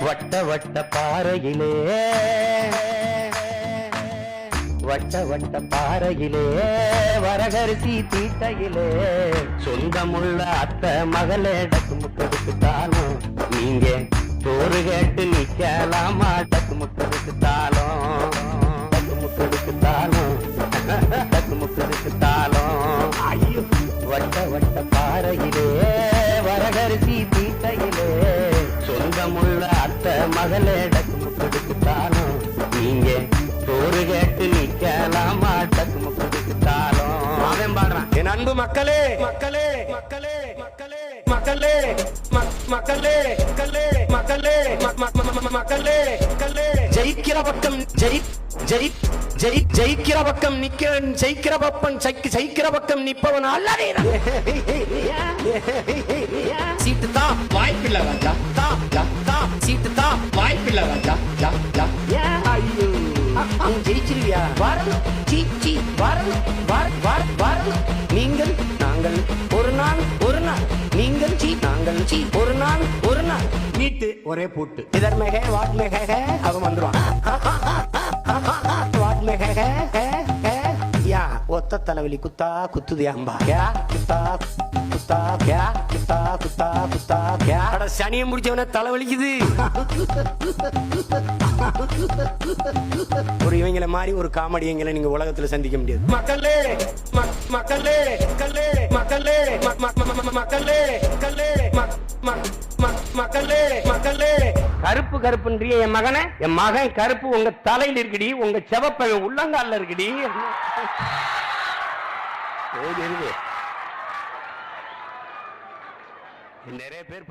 வட்ட வட்ட பாறையிலே வட்ட வட்ட பாறையிலே வரகரிசி தீட்டையிலே சொந்தமுள்ள அத்தை மகளே டக்கு முக்கெடுத்துட்டாலும் நீங்க சோறு கேட்டு நிக்கலாமா டக்கு முக்கெடுத்துட்டாலும் டக்கு முக்கெடுத்துட்டாலும் டக்கு முக்கெடுத்துட்டாலும் ஐயோ வட்ட வட்ட பாறையிலே வரகரிசி தீட்டையிலே சொந்தமுள்ள அத்தை மகளே டக்கு முக்கெடுத்துட்டாலும் நீங்க சோறு கேட்டு நிக்கலாமா டக்கு முக்கெடுத்துட்டாலும் அவன் பாடுறான். என் அன்பு மக்களே மக்களே மக்களே மக்களே மக்களே மக்களே மக்களே மக்களே மக்களே மக்களே ஜெயிக்கிற பக்கம் ஜெயிக்கிற பக்கம் நிக்கிறன் ஜெயிக்கிற பக்கம் ஜெயிக்கிற பக்கம் நிப்பவன் அல்லவே சீட்டு தான் வாய்ப்பில்லை ராஜா சீட்டு தான் வாய்ப்பில்லை ராஜா ஐயோ ஜெயிச்சிருவியா வரணும் வரணும் நீங்கள் நாங்கள் ஒரு நாள் நீங்கள் நாங்கள் ஒரு நாள் நீட்டு ஒரே போட்டு இதர் மேக வாட் மேக அவன் வந்துருவான் வாட் மேக யா ஒத்த தலைவலி குத்தா குத்துதியாம்பா குத்தா குத்தா குத்தா குத்தா குத்தா அட சனியை முடிச்சவன தலைவலிக்குது. ஒரு இவங்களை மாதிரி ஒரு காமெடியங்களை நீங்க உலகத்துல சந்திக்க முடியாது. மக்களே மக்களே மக்களே மக்களே மக்களே மக்களே மக்களே கருப்பு கருப்புன்றிய என் மகனை என் மகன் கருப்பு உங்க தலையில இருக்குடி உங்க செவப்ப உள்ளங்கால இருக்குடி நிறைய பேர்